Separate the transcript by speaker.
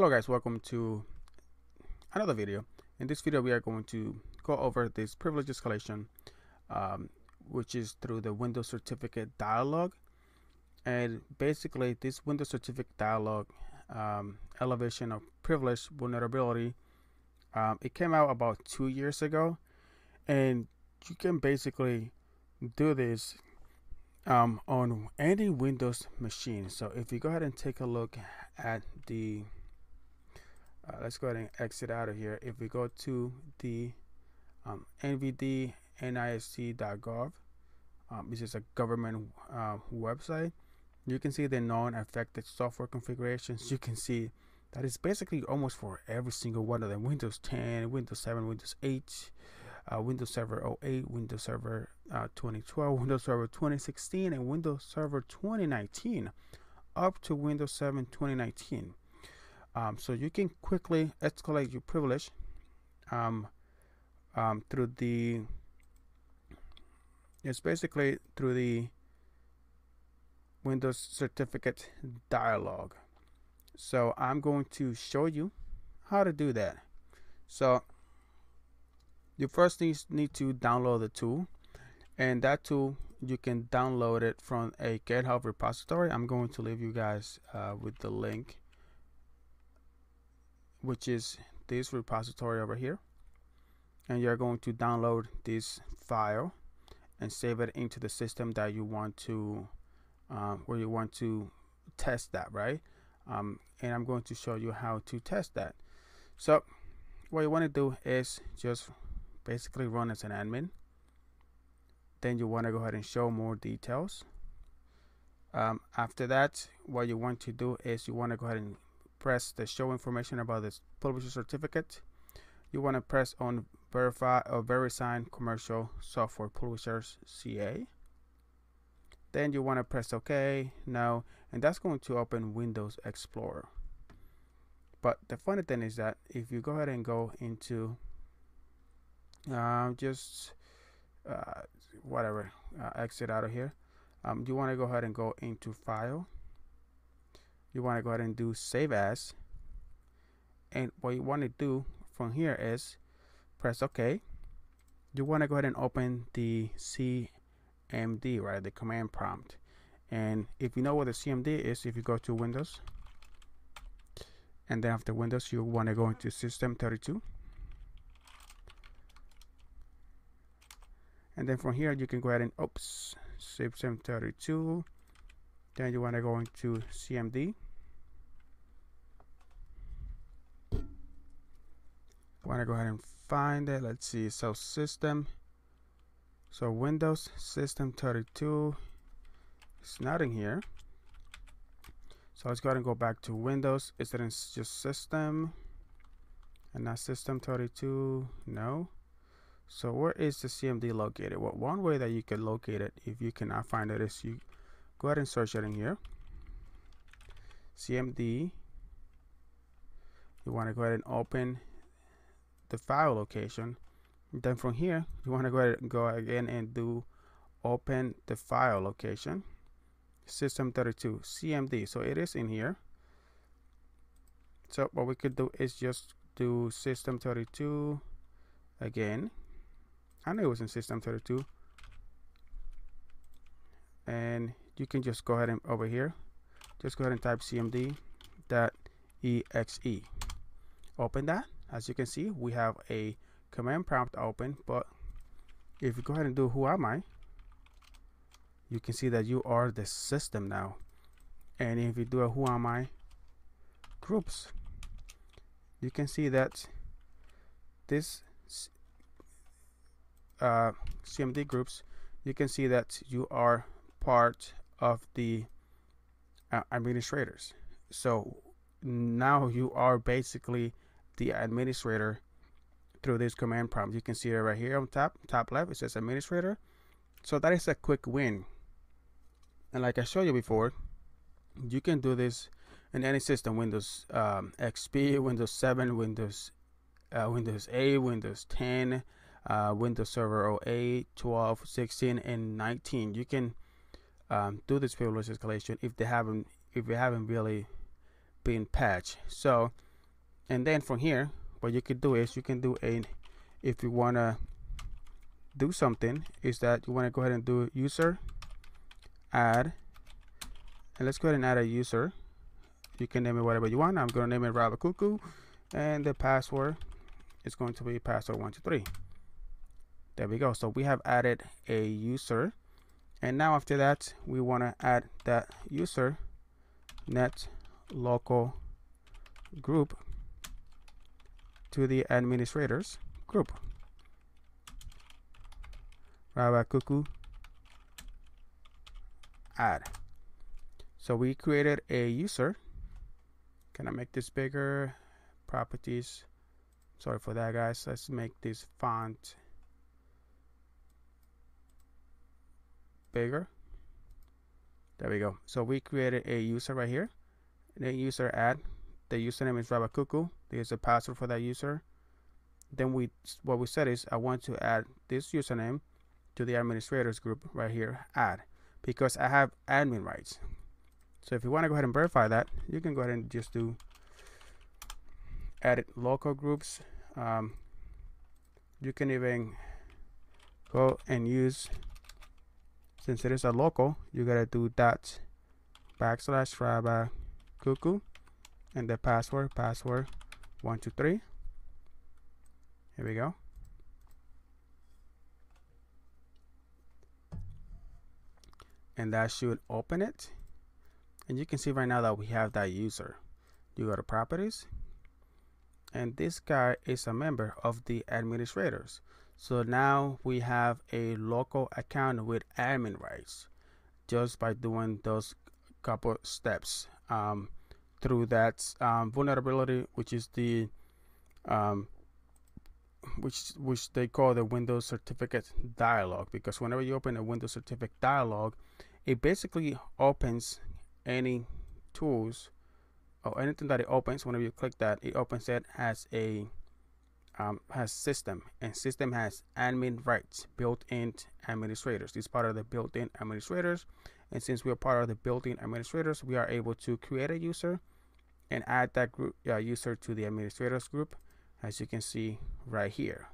Speaker 1: Hello guys, welcome to another video. In this video we are going to go over this privilege escalation, which is through the Windows certificate dialog. And basically this Windows certificate dialog, elevation of privilege vulnerability, it came out about 2 years ago, and you can basically do this on any Windows machine. So if you go ahead and take a look at the let's go ahead and exit out of here. If we go to the nvd.nist.gov, this is a government website. You can see the known affected software configurations. You can see that it's basically almost for every single one of them: Windows 10, Windows 7, Windows 8, Windows Server 08, Windows Server 2012, Windows Server 2016, and Windows Server 2019, up to Windows 7 2019. So you can quickly escalate your privilege through the Windows certificate dialog. So I'm going to show you how to do that. So you first need to download the tool, and that tool you can download it from a GitHub repository. I'm going to leave you guys with the link, which is this repository over here, and you're going to download this file and save it into the system that you want to where you want to test that, right? And I'm going to show you how to test that. So what you want to do is just basically run as an admin. Then you want to go ahead and show more details. After that, what you want to do is you want to go ahead and press the show information about this publisher certificate. You want to press on verify or VeriSign commercial software publishers CA. Then you want to press OK, no, and that's going to open Windows Explorer. But the funny thing is that if you go ahead and go into exit out of here, you want to go ahead and go into File. You want to go ahead and do Save As, and what you want to do from here is press OK. You want to go ahead and open the CMD, right, the command prompt. And if you know what the CMD is, if you go to Windows, and then after Windows you want to go into System32, and then from here you can go ahead and System32. Then you want to go into CMD. Want to go ahead and find it. Let's see. So Windows System32. It's not in here. So let's go ahead and go back to Windows. Is it in just System and not System32? No. So where is the CMD located? Well, one way that you can locate it, if you cannot find it, is you go ahead and search it in here. CMD. You want to go ahead and open the file location. Then from here, you want to go ahead and go again and do open the file location. System32 CMD. So it is in here. So what we could do is just do System32 again. I knew it was in System32. And you can just go ahead and over here, just go ahead and type cmd.exe. Open that. As you can see, we have a command prompt open, but if you go ahead and do who am I, you can see that you are the system now. And if you do a who am I groups, you can see that this CMD groups, you can see that you are part of the administrators. So now you are basically the administrator through this command prompt. You can see it right here on top left. It says administrator. So that is a quick win. And like I showed you before, you can do this in any system: Windows XP, Windows 7, Windows 8, Windows 10, Windows Server 08, 12, 16, and 19. You can do this privilege escalation if you haven't really been patched. So And then from here, what you could do is you can do if you want to do something, is that you want to go ahead and do user add, and let's go ahead and add a user. You can name it whatever you want. I'm going to name it Rabacucu, and the password is going to be password123. There we go. So we have added a user, and now after that we want to add that user net local group to the administrators group. Rabacucu add. So we created a user. Can I make this bigger? Properties. Sorry for that, guys. Let's make this font bigger. There we go. So we created a user right here. Then user add. The username is Rabacucu. There's a password for that user. Then what we said is I want to add this username to the administrators group right here, add, because I have admin rights. So if you want to go ahead and verify that, you can go ahead and just do edit local groups. You can even go and use, since it is a local, you gotta do that /Rabacucu and the password123. Here we go. And that should open it. And you can see right now that we have that user. You go to properties, and this guy is a member of the administrators. So now we have a local account with admin rights just by doing those couple steps through that vulnerability, which is the which they call the Windows Certificate Dialog, because whenever you open a Windows Certificate Dialog, it basically opens any tools or anything that it opens. Whenever you click that, it opens it as a has system, and system has admin rights, built-in administrators. This is part of the built-in administrators, and since we are part of the built-in administrators, we are able to create a user and add that group user to the administrators group, as you can see right here.